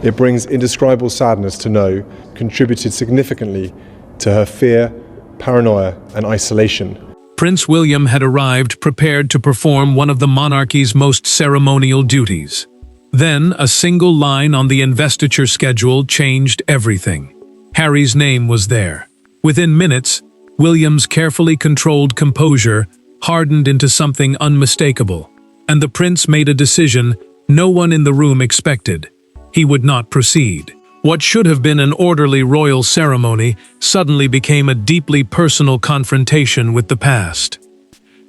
It brings indescribable sadness to know contributed significantly to her fear, paranoia, and isolation. Prince William had arrived prepared to perform one of the monarchy's most ceremonial duties. Then, a single line on the investiture schedule changed everything. Harry's name was there. Within minutes, William's carefully controlled composure hardened into something unmistakable, and the prince made a decision no one in the room expected. He would not proceed. What should have been an orderly royal ceremony suddenly became a deeply personal confrontation with the past.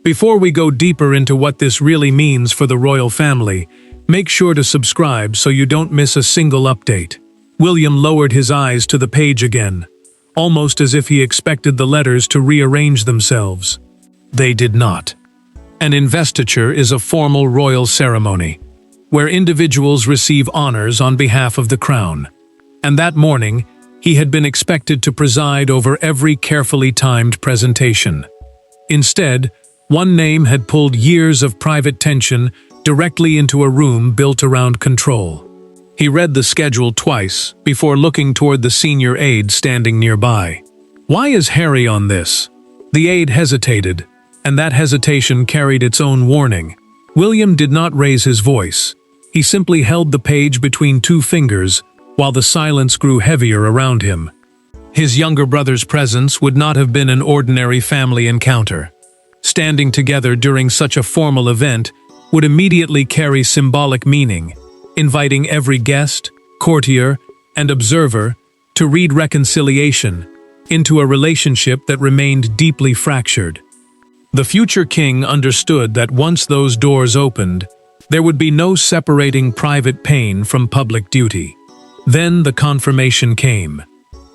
Before we go deeper into what this really means for the royal family, make sure to subscribe so you don't miss a single update. William lowered his eyes to the page again, almost as if he expected the letters to rearrange themselves. They did not. An investiture is a formal royal ceremony, where individuals receive honors on behalf of the crown. And that morning, he had been expected to preside over every carefully timed presentation. Instead, one name had pulled years of private tension directly into a room built around control. He read the schedule twice before looking toward the senior aide standing nearby. "Why is Harry on this?" The aide hesitated, and that hesitation carried its own warning. William did not raise his voice. He simply held the page between two fingers while the silence grew heavier around him. His younger brother's presence would not have been an ordinary family encounter. Standing together during such a formal event would immediately carry symbolic meaning, inviting every guest, courtier, and observer to read reconciliation into a relationship that remained deeply fractured. The future king understood that once those doors opened, there would be no separating private pain from public duty. Then the confirmation came.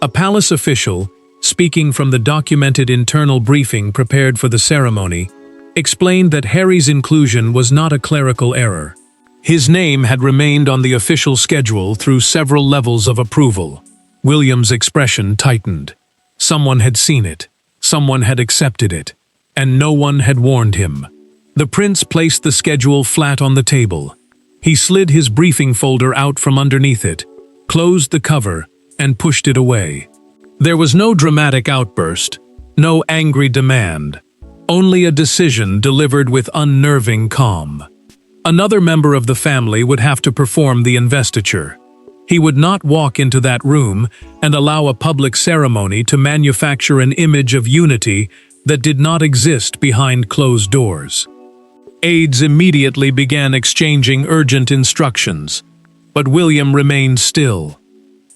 A palace official, speaking from the documented internal briefing prepared for the ceremony, explained that Harry's inclusion was not a clerical error. His name had remained on the official schedule through several levels of approval. William's expression tightened. Someone had seen it, someone had accepted it, and no one had warned him. The prince placed the schedule flat on the table. He slid his briefing folder out from underneath it, closed the cover, and pushed it away. There was no dramatic outburst, no angry demand, only a decision delivered with unnerving calm. Another member of the family would have to perform the investiture. He would not walk into that room and allow a public ceremony to manufacture an image of unity that did not exist behind closed doors. Aides immediately began exchanging urgent instructions, but William remained still.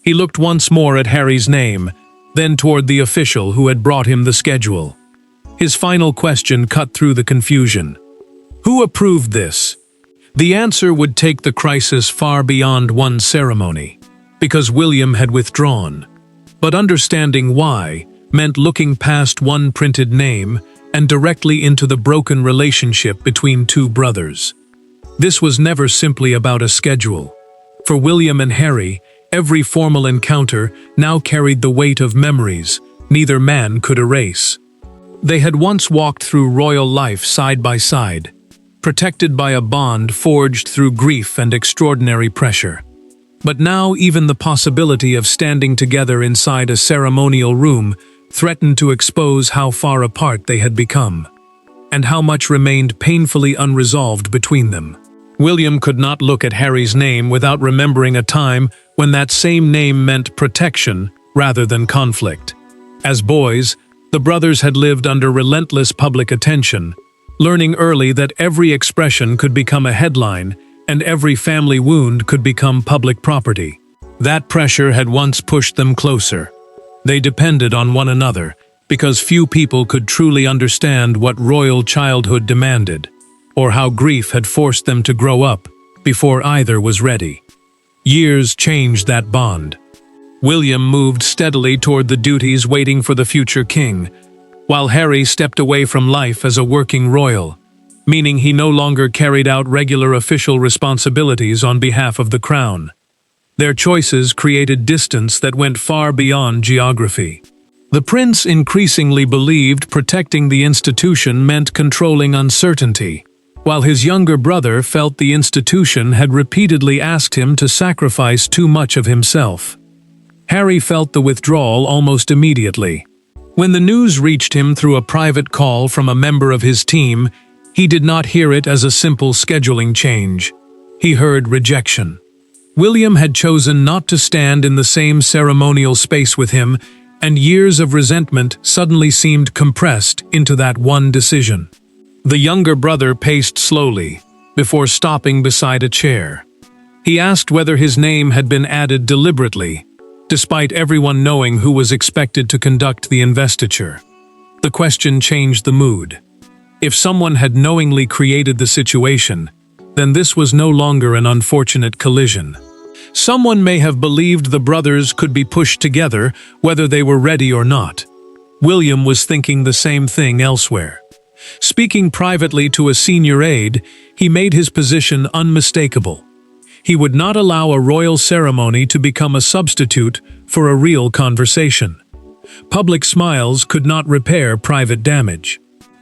He looked once more at Harry's name, then toward the official who had brought him the schedule. His final question cut through the confusion. Who approved this? The answer would take the crisis far beyond one ceremony, because William had withdrawn. But understanding why meant looking past one printed name and directly into the broken relationship between two brothers. This was never simply about a schedule. For William and Harry, every formal encounter now carried the weight of memories neither man could erase. They had once walked through royal life side by side, protected by a bond forged through grief and extraordinary pressure. But now even the possibility of standing together inside a ceremonial room threatened to expose how far apart they had become, and how much remained painfully unresolved between them. William could not look at Harry's name without remembering a time when that same name meant protection rather than conflict. As boys, the brothers had lived under relentless public attention, learning early that every expression could become a headline and every family wound could become public property. That pressure had once pushed them closer. They depended on one another because few people could truly understand what royal childhood demanded, or how grief had forced them to grow up before either was ready. Years changed that bond. William moved steadily toward the duties waiting for the future king, while Harry stepped away from life as a working royal, meaning he no longer carried out regular official responsibilities on behalf of the crown. Their choices created distance that went far beyond geography. The prince increasingly believed protecting the institution meant controlling uncertainty, while his younger brother felt the institution had repeatedly asked him to sacrifice too much of himself. Harry felt the withdrawal almost immediately. When the news reached him through a private call from a member of his team, he did not hear it as a simple scheduling change. He heard rejection. William had chosen not to stand in the same ceremonial space with him, and years of resentment suddenly seemed compressed into that one decision. The younger brother paced slowly, before stopping beside a chair. He asked whether his name had been added deliberately, despite everyone knowing who was expected to conduct the investiture. The question changed the mood. If someone had knowingly created the situation, then this was no longer an unfortunate collision. Someone may have believed the brothers could be pushed together, whether they were ready or not. William was thinking the same thing elsewhere. Speaking privately to a senior aide, he made his position unmistakable. He would not allow a royal ceremony to become a substitute for a real conversation. Public smiles could not repair private damage.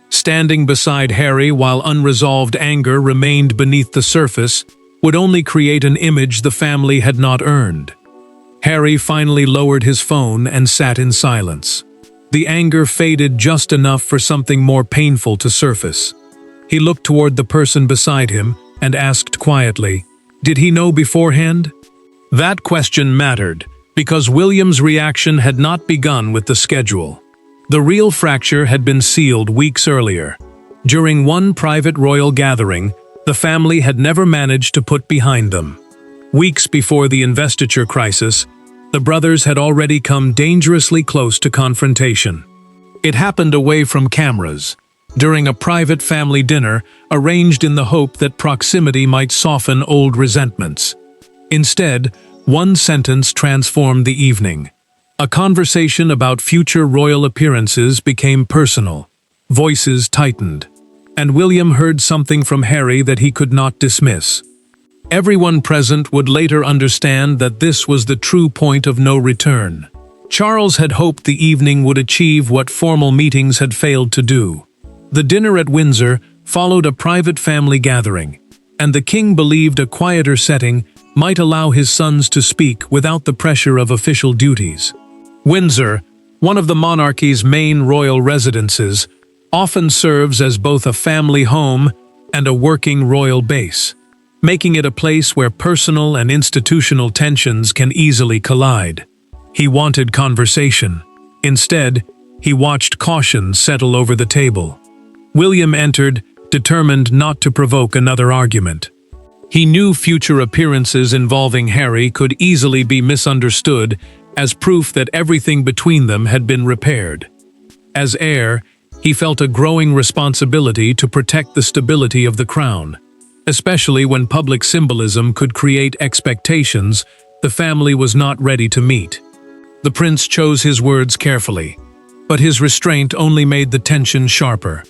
Standing beside Harry while unresolved anger remained beneath the surface would only create an image the family had not earned. Harry finally lowered his phone and sat in silence. The anger faded just enough for something more painful to surface. He looked toward the person beside him and asked quietly, "Did he know beforehand?" That question mattered, because William's reaction had not begun with the schedule. The real fracture had been sealed weeks earlier. During one private royal gathering, the family had never managed to put behind them. Weeks before the investiture crisis, the brothers had already come dangerously close to confrontation. It happened away from cameras, during a private family dinner arranged in the hope that proximity might soften old resentments. Instead, one sentence transformed the evening. A conversation about future royal appearances became personal. Voices tightened, and William heard something from Harry that he could not dismiss. Everyone present would later understand that this was the true point of no return. Charles had hoped the evening would achieve what formal meetings had failed to do. The dinner at Windsor followed a private family gathering, and the king believed a quieter setting might allow his sons to speak without the pressure of official duties. Windsor, one of the monarchy's main royal residences, often serves as both a family home and a working royal base, making it a place where personal and institutional tensions can easily collide. He wanted conversation. Instead, he watched caution settle over the table. William entered, determined not to provoke another argument. He knew future appearances involving Harry could easily be misunderstood as proof that everything between them had been repaired. As heir, he felt a growing responsibility to protect the stability of the crown, especially when public symbolism could create expectations the family was not ready to meet. The prince chose his words carefully, but his restraint only made the tension sharper.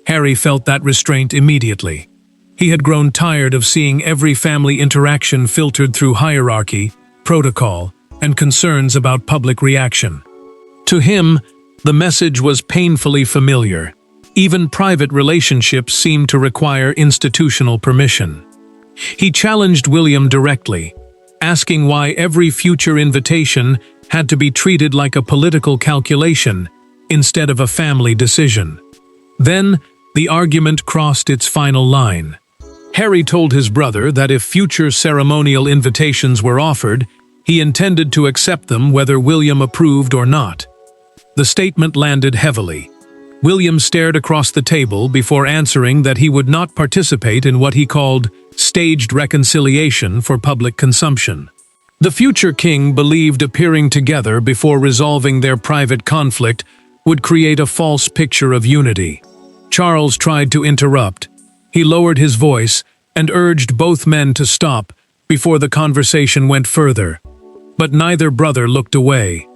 Harry felt that restraint immediately. He had grown tired of seeing every family interaction filtered through hierarchy, protocol, and concerns about public reaction. To him, the message was painfully familiar. Even private relationships seemed to require institutional permission. He challenged William directly, asking why every future invitation had to be treated like a political calculation instead of a family decision. Then, the argument crossed its final line. Harry told his brother that if future ceremonial invitations were offered, he intended to accept them whether William approved or not. The statement landed heavily. William stared across the table before answering that he would not participate in what he called staged reconciliation for public consumption. The future king believed appearing together before resolving their private conflict would create a false picture of unity. Charles tried to interrupt. He lowered his voice and urged both men to stop before the conversation went further. But neither brother looked away.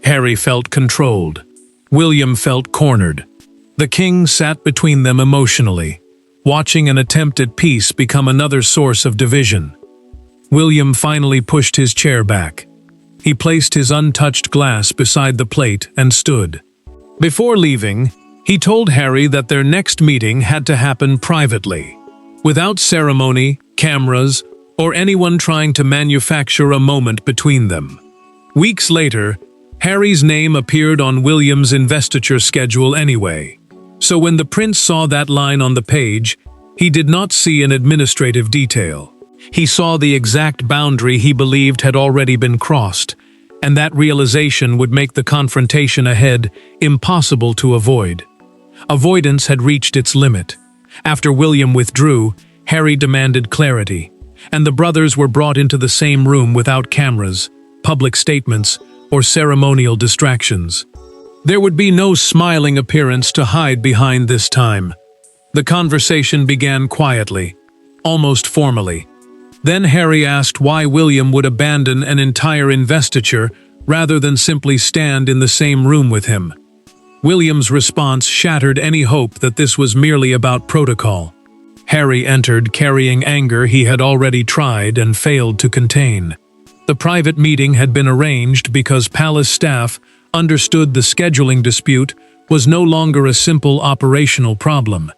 Harry felt controlled. William felt cornered. The king sat between them emotionally, watching an attempt at peace become another source of division. William finally pushed his chair back. He placed his untouched glass beside the plate and stood. Before leaving, he told Harry that their next meeting had to happen privately. without ceremony, cameras, or anyone trying to manufacture a moment between them. Weeks later, Harry's name appeared on William's investiture schedule anyway. So when the prince saw that line on the page, he did not see an administrative detail. He saw the exact boundary he believed had already been crossed, and that realization would make the confrontation ahead impossible to avoid. Avoidance had reached its limit. After William withdrew, Harry demanded clarity, and the brothers were brought into the same room without cameras, public statements, or ceremonial distractions. There would be no smiling appearance to hide behind this time. The conversation began quietly, almost formally. Then Harry asked why William would abandon an entire investiture rather than simply stand in the same room with him. William's response shattered any hope that this was merely about protocol. Harry entered carrying anger he had already tried and failed to contain. The private meeting had been arranged because Palace staff understood the scheduling dispute was no longer a simple operational problem.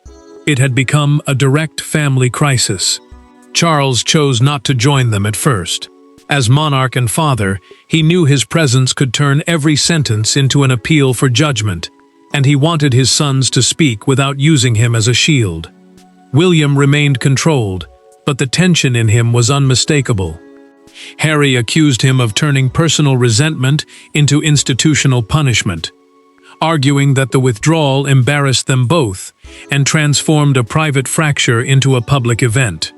It had become a direct family crisis. Charles chose not to join them at first. As monarch and father, he knew his presence could turn every sentence into an appeal for judgment, and he wanted his sons to speak without using him as a shield. William remained controlled, but the tension in him was unmistakable. Harry accused him of turning personal resentment into institutional punishment, arguing that the withdrawal embarrassed them both and transformed a private fracture into a public event.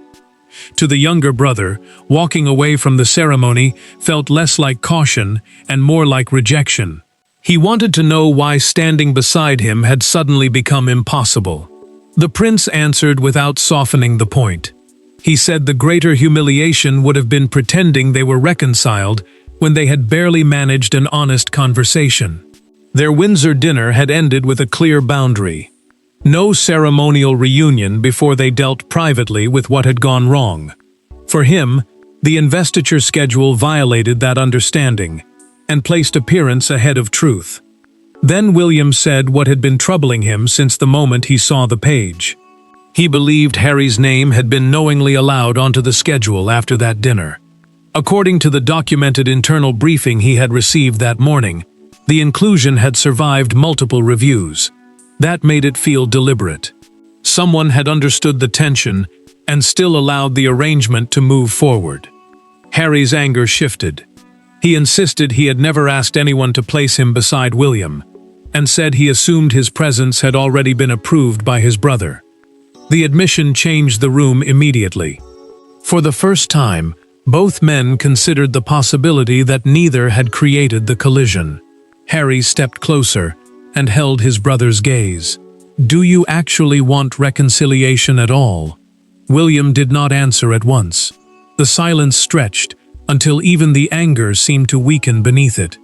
To the younger brother, walking away from the ceremony felt less like caution and more like rejection. He wanted to know why standing beside him had suddenly become impossible. The prince answered without softening the point. He said the greater humiliation would have been pretending they were reconciled when they had barely managed an honest conversation. Their Windsor dinner had ended with a clear boundary. No ceremonial reunion before they dealt privately with what had gone wrong. For him, the investiture schedule violated that understanding and placed appearance ahead of truth. Then William said what had been troubling him since the moment he saw the page. He believed Harry's name had been knowingly allowed onto the schedule after that dinner. According to the documented internal briefing he had received that morning, the inclusion had survived multiple reviews. That made it feel deliberate. Someone had understood the tension and still allowed the arrangement to move forward. Harry's anger shifted. He insisted he had never asked anyone to place him beside William, and said he assumed his presence had already been approved by his brother. The admission changed the room immediately. For the first time, both men considered the possibility that neither had created the collision. Harry stepped closer and held his brother's gaze. "Do you actually want reconciliation at all?" William did not answer at once. The silence stretched until even the anger seemed to weaken beneath it.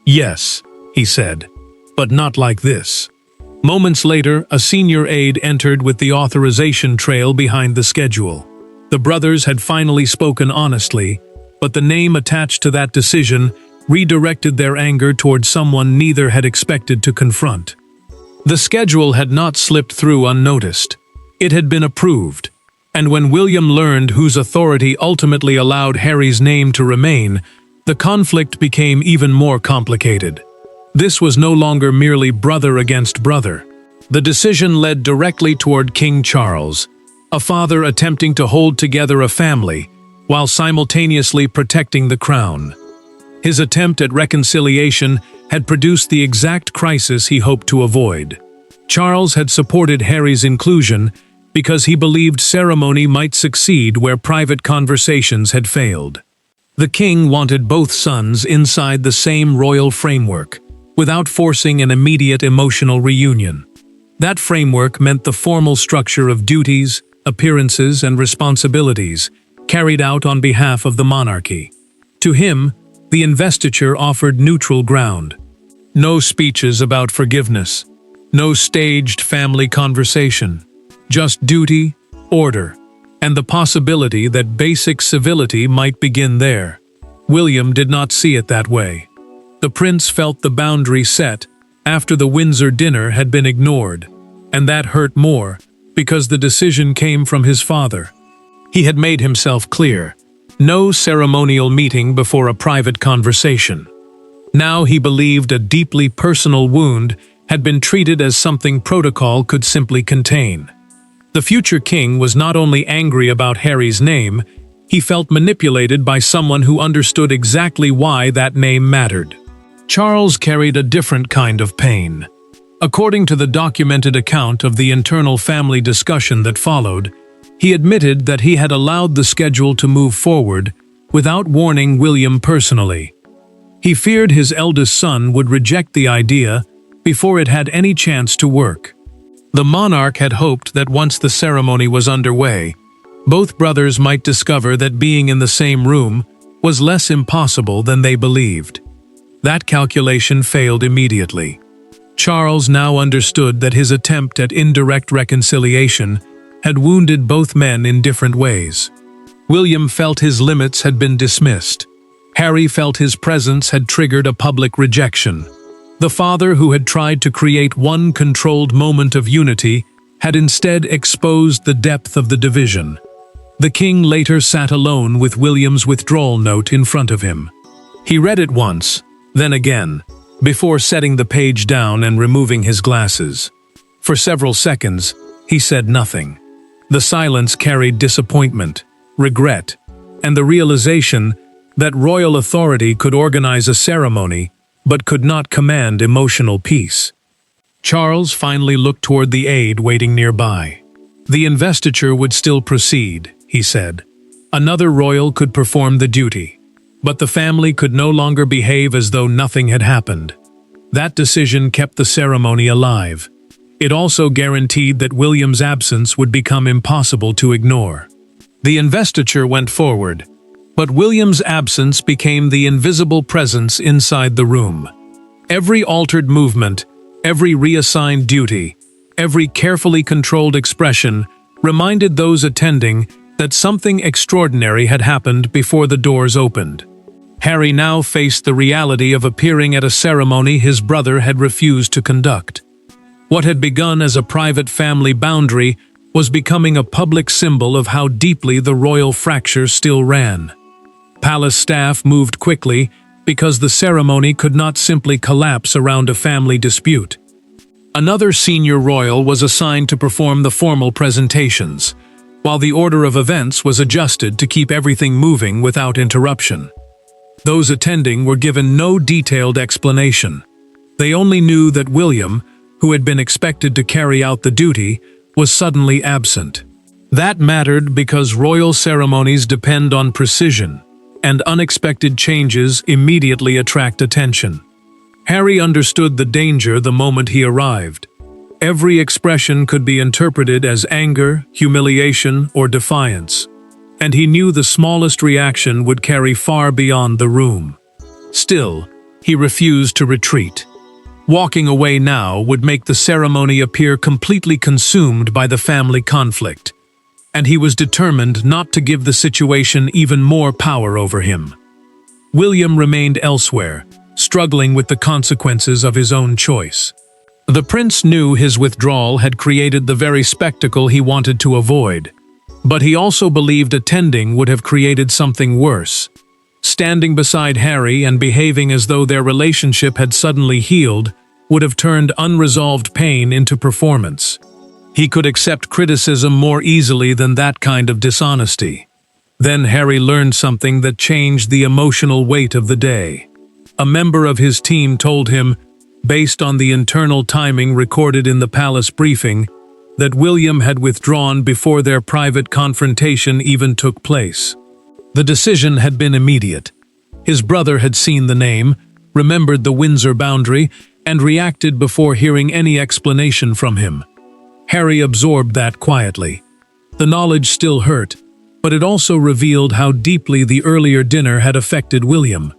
"Yes," he said, "but not like this." Moments later, a senior aide entered with the authorization trail behind the schedule. The brothers had finally spoken honestly, but the name attached to that decision redirected their anger toward someone neither had expected to confront. The schedule had not slipped through unnoticed. It had been approved, and when William learned whose authority ultimately allowed Harry's name to remain, the conflict became even more complicated. This was no longer merely brother against brother. The decision led directly toward King Charles, a father attempting to hold together a family while simultaneously protecting the crown. His attempt at reconciliation had produced the exact crisis he hoped to avoid. Charles had supported Harry's inclusion because he believed ceremony might succeed where private conversations had failed. The king wanted both sons inside the same royal framework, without forcing an immediate emotional reunion. That framework meant the formal structure of duties, appearances, and responsibilities carried out on behalf of the monarchy. To him, the investiture offered neutral ground. No speeches about forgiveness, no staged family conversation, just duty, order, and the possibility that basic civility might begin there. William did not see it that way. The prince felt the boundary set after the Windsor dinner had been ignored, and that hurt more because the decision came from his father. He had made himself clear: no ceremonial meeting before a private conversation. Now he believed a deeply personal wound had been treated as something protocol could simply contain. The future king was not only angry about Harry's name, he felt manipulated by someone who understood exactly why that name mattered. Charles carried a different kind of pain. According to the documented account of the internal family discussion that followed, he admitted that he had allowed the schedule to move forward without warning William personally. He feared his eldest son would reject the idea before it had any chance to work. The monarch had hoped that once the ceremony was underway, both brothers might discover that being in the same room was less impossible than they believed. That calculation failed immediately. Charles now understood that his attempt at indirect reconciliation had wounded both men in different ways. William felt his limits had been dismissed. Harry felt his presence had triggered a public rejection. The father who had tried to create one controlled moment of unity had instead exposed the depth of the division. The king later sat alone with William's withdrawal note in front of him. He read it once, then again, before setting the page down and removing his glasses. For several seconds, he said nothing. The silence carried disappointment, regret, and the realization that royal authority could organize a ceremony but could not command emotional peace. Charles finally looked toward the aide waiting nearby. The investiture would still proceed, he said. Another royal could perform the duty, but the family could no longer behave as though nothing had happened. That decision kept the ceremony alive. It also guaranteed that William's absence would become impossible to ignore. The investiture went forward, but William's absence became the invisible presence inside the room. Every altered movement, every reassigned duty, every carefully controlled expression reminded those attending that something extraordinary had happened before the doors opened. Harry now faced the reality of appearing at a ceremony his brother had refused to conduct. What had begun as a private family boundary was becoming a public symbol of how deeply the royal fracture still ran. Palace staff moved quickly because the ceremony could not simply collapse around a family dispute. Another senior royal was assigned to perform the formal presentations, while the order of events was adjusted to keep everything moving without interruption. Those attending were given no detailed explanation. They only knew that William, who had been expected to carry out the duty, was suddenly absent. That mattered because royal ceremonies depend on precision, and unexpected changes immediately attract attention. Harry understood the danger the moment he arrived. Every expression could be interpreted as anger, humiliation, or defiance, and he knew the smallest reaction would carry far beyond the room. Still, he refused to retreat. Walking away now would make the ceremony appear completely consumed by the family conflict, and he was determined not to give the situation even more power over him. William remained elsewhere, struggling with the consequences of his own choice. The prince knew his withdrawal had created the very spectacle he wanted to avoid, but he also believed attending would have created something worse. Standing beside Harry and behaving as though their relationship had suddenly healed would have turned unresolved pain into performance. He could accept criticism more easily than that kind of dishonesty. Then Harry learned something that changed the emotional weight of the day. A member of his team told him, based on the internal timing recorded in the palace briefing, that William had withdrawn before their private confrontation even took place. The decision had been immediate. His brother had seen the name, remembered the Windsor boundary, and reacted before hearing any explanation from him. Harry absorbed that quietly. The knowledge still hurt, but it also revealed how deeply the earlier dinner had affected William.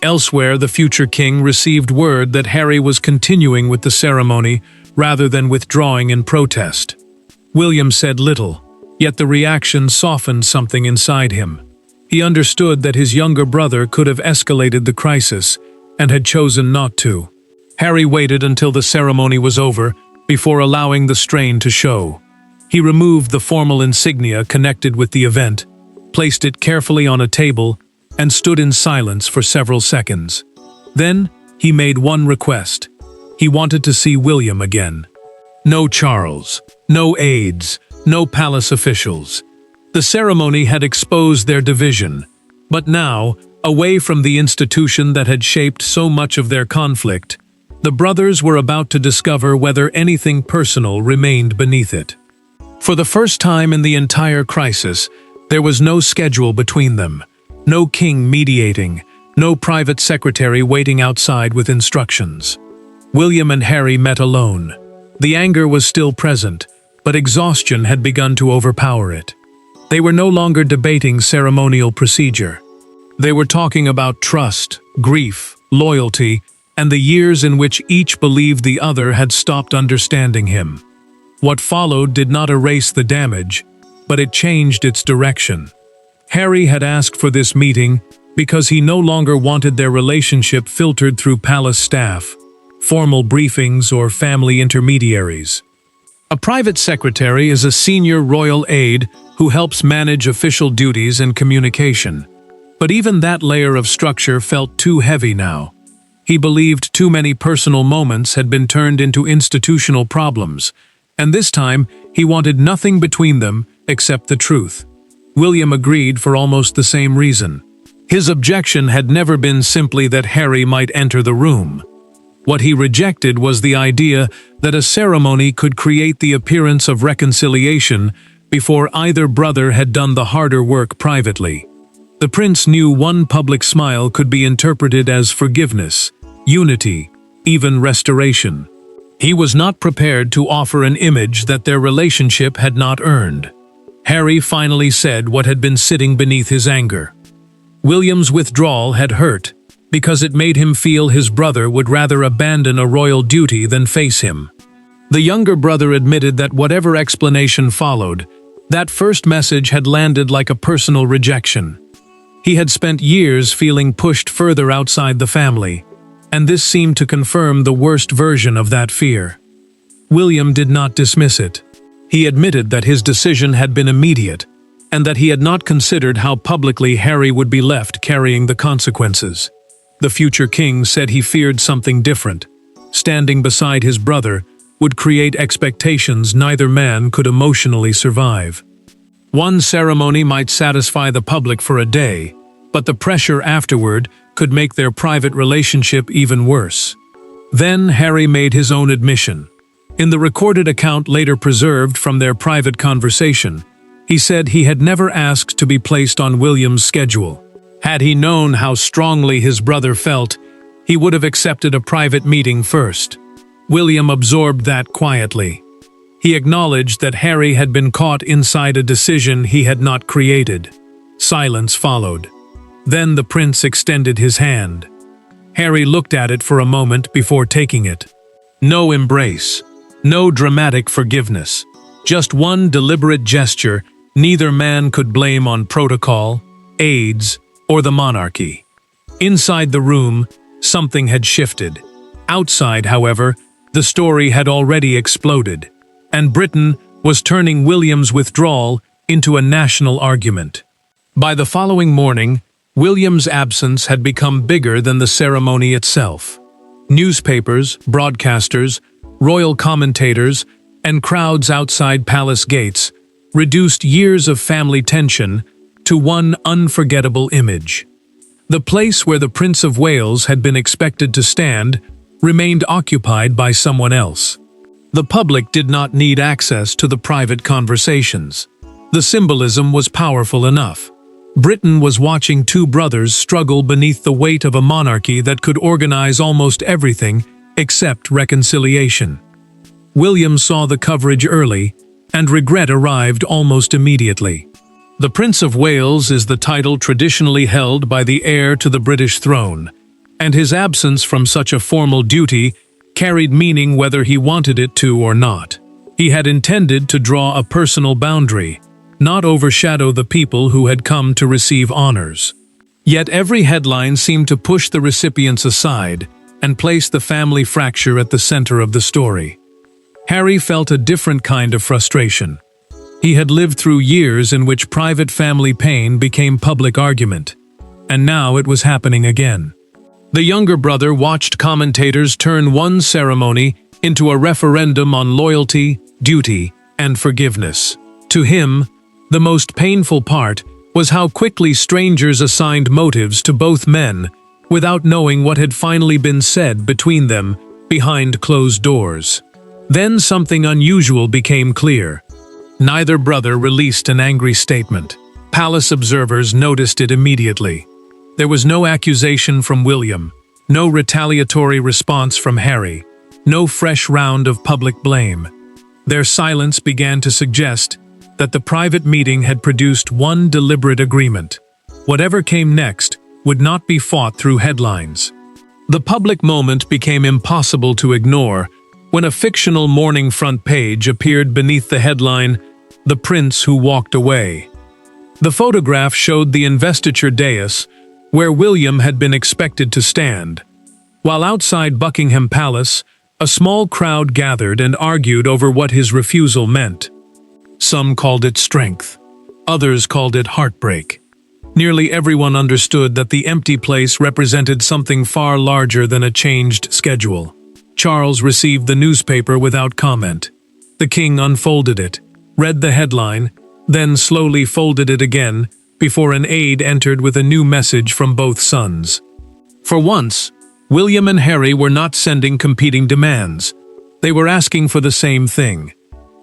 Elsewhere, the future king received word that Harry was continuing with the ceremony rather than withdrawing in protest. William said little, yet the reaction softened something inside him. He understood that his younger brother could have escalated the crisis and had chosen not to. Harry waited until the ceremony was over before allowing the strain to show. He removed the formal insignia connected with the event, placed it carefully on a table, and stood in silence for several seconds. Then, he made one request. He wanted to see William again. No Charles, no aides, no palace officials. The ceremony had exposed their division, but now, away from the institution that had shaped so much of their conflict, the brothers were about to discover whether anything personal remained beneath it. For the first time in the entire crisis, there was no schedule between them, no king mediating, no private secretary waiting outside with instructions. William and Harry met alone. The anger was still present, but exhaustion had begun to overpower it. They were no longer debating ceremonial procedure. They were talking about trust, grief, loyalty, and the years in which each believed the other had stopped understanding him. What followed did not erase the damage, but it changed its direction. Harry had asked for this meeting because he no longer wanted their relationship filtered through palace staff, formal briefings, or family intermediaries. A private secretary is a senior royal aide who helps manage official duties and communication. But even that layer of structure felt too heavy now. He believed too many personal moments had been turned into institutional problems, and this time he wanted nothing between them except the truth. William agreed for almost the same reason. His objection had never been simply that Harry might enter the room. What he rejected was the idea that a ceremony could create the appearance of reconciliation before either brother had done the harder work privately. The prince knew one public smile could be interpreted as forgiveness, unity, even restoration. He was not prepared to offer an image that their relationship had not earned. Harry finally said what had been sitting beneath his anger. William's withdrawal had hurt, because it made him feel his brother would rather abandon a royal duty than face him. The younger brother admitted that whatever explanation followed, that first message had landed like a personal rejection. He had spent years feeling pushed further outside the family, and this seemed to confirm the worst version of that fear. William did not dismiss it. He admitted that his decision had been immediate, and that he had not considered how publicly Harry would be left carrying the consequences. The future king said he feared something different. Standing beside his brother would create expectations neither man could emotionally survive. One ceremony might satisfy the public for a day, but the pressure afterward could make their private relationship even worse. Then Harry made his own admission. In the recorded account later preserved from their private conversation, he said he had never asked to be placed on William's schedule. Had he known how strongly his brother felt, he would have accepted a private meeting first. William absorbed that quietly. He acknowledged that Harry had been caught inside a decision he had not created. Silence followed. Then the prince extended his hand. Harry looked at it for a moment before taking it. No embrace, no dramatic forgiveness, just one deliberate gesture neither man could blame on protocol, aides, or the monarchy. Inside the room, something had shifted. Outside, however, the story had already exploded, and Britain was turning William's withdrawal into a national argument. By the following morning, William's absence had become bigger than the ceremony itself. Newspapers, broadcasters, royal commentators, and crowds outside palace gates reduced years of family tension to one unforgettable image. The place where the Prince of Wales had been expected to stand remained occupied by someone else. The public did not need access to the private conversations. The symbolism was powerful enough. Britain was watching two brothers struggle beneath the weight of a monarchy that could organize almost everything except reconciliation. William saw the coverage early, and regret arrived almost immediately. The Prince of Wales is the title traditionally held by the heir to the British throne, and his absence from such a formal duty carried meaning whether he wanted it to or not. He had intended to draw a personal boundary, not overshadow the people who had come to receive honors. Yet every headline seemed to push the recipients aside and place the family fracture at the center of the story. Harry felt a different kind of frustration. He had lived through years in which private family pain became public argument, and now it was happening again. The younger brother watched commentators turn one ceremony into a referendum on loyalty, duty, and forgiveness. To him, the most painful part was how quickly strangers assigned motives to both men without knowing what had finally been said between them behind closed doors. Then something unusual became clear. Neither brother released an angry statement. Palace observers noticed it immediately. There was no accusation from William, no retaliatory response from Harry, no fresh round of public blame. Their silence began to suggest that the private meeting had produced one deliberate agreement. Whatever came next would not be fought through headlines. The public moment became impossible to ignore when a fictional morning front page appeared beneath the headline, "The Prince Who Walked Away." The photograph showed the investiture dais, where William had been expected to stand. While outside Buckingham Palace, a small crowd gathered and argued over what his refusal meant. Some called it strength. Others called it heartbreak. Nearly everyone understood that the empty place represented something far larger than a changed schedule. Charles received the newspaper without comment. The king unfolded it, read the headline, then slowly folded it again before an aide entered with a new message from both sons. For once, William and Harry were not sending competing demands. They were asking for the same thing.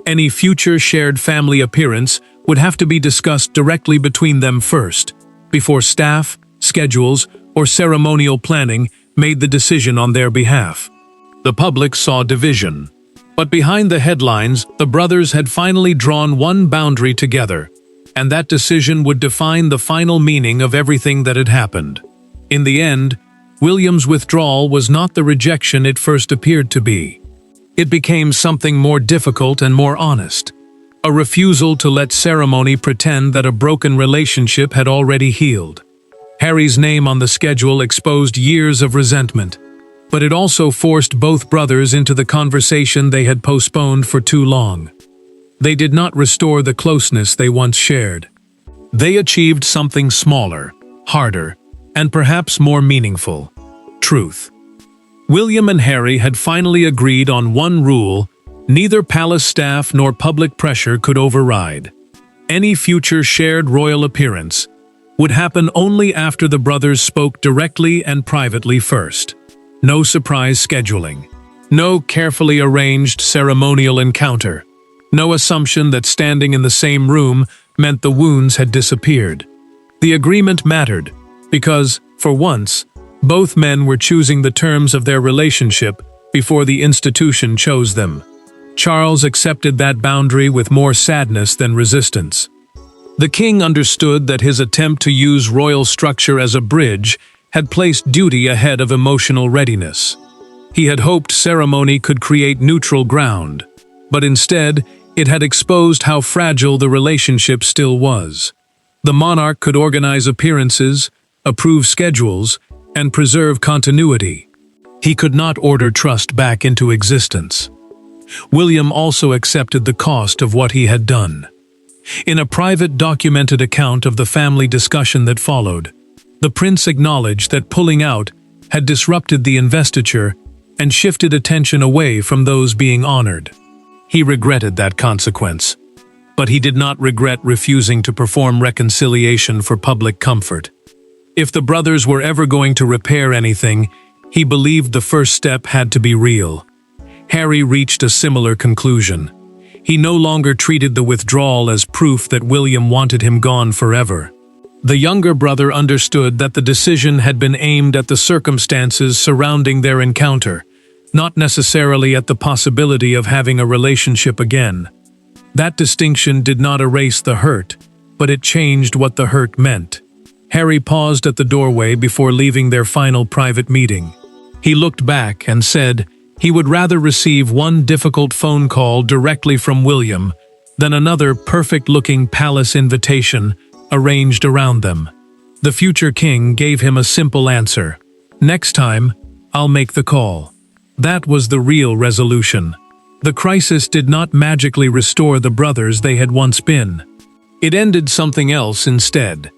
Any future shared family appearance would have to be discussed directly between them first, before staff, schedules, or ceremonial planning made the decision on their behalf. The public saw division. But behind the headlines, the brothers had finally drawn one boundary together, and that decision would define the final meaning of everything that had happened. In the end, William's withdrawal was not the rejection it first appeared to be. It became something more difficult and more honest. A refusal to let ceremony pretend that a broken relationship had already healed. Harry's name on the schedule exposed years of resentment, but it also forced both brothers into the conversation they had postponed for too long. They did not restore the closeness they once shared. They achieved something smaller, harder, and perhaps more meaningful: truth. William and Harry had finally agreed on one rule neither palace staff nor public pressure could override. Any future shared royal appearance would happen only after the brothers spoke directly and privately first. No surprise scheduling. No carefully arranged ceremonial encounter. No assumption that standing in the same room meant the wounds had disappeared. The agreement mattered because, for once, both men were choosing the terms of their relationship before the institution chose them. Charles accepted that boundary with more sadness than resistance. The king understood that his attempt to use royal structure as a bridge had placed duty ahead of emotional readiness. He had hoped ceremony could create neutral ground, but instead, it had exposed how fragile the relationship still was. The monarch could organize appearances, approve schedules, and preserve continuity. He could not order trust back into existence. William also accepted the cost of what he had done. In a private documented account of the family discussion that followed, the prince acknowledged that pulling out had disrupted the investiture and shifted attention away from those being honored. He regretted that consequence, but he did not regret refusing to perform reconciliation for public comfort. If the brothers were ever going to repair anything, he believed the first step had to be real. Harry reached a similar conclusion. He no longer treated the withdrawal as proof that William wanted him gone forever. The younger brother understood that the decision had been aimed at the circumstances surrounding their encounter, not necessarily at the possibility of having a relationship again. That distinction did not erase the hurt, but it changed what the hurt meant. Harry paused at the doorway before leaving their final private meeting. He looked back and said he would rather receive one difficult phone call directly from William than another perfect-looking palace invitation arranged around them. The future king gave him a simple answer: "Next time, I'll make the call." That was the real resolution. The crisis did not magically restore the brothers they had once been. It ended something else instead.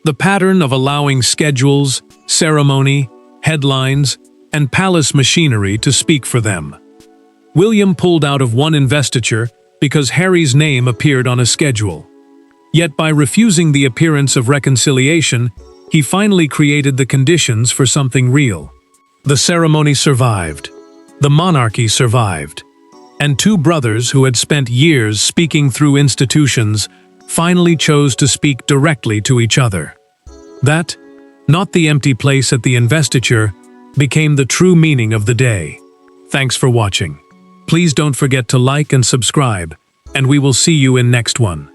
The pattern of allowing schedules, ceremony, headlines, and palace machinery to speak for them. William pulled out of one investiture because Harry's name appeared on a schedule. Yet by refusing the appearance of reconciliation, he finally created the conditions for something real. The ceremony survived. The monarchy survived. And two brothers who had spent years speaking through institutions finally chose to speak directly to each other. That, not the empty place at the investiture, became the true meaning of the day. Thanks for watching. Please don't forget to like and subscribe, and we will see you in next one.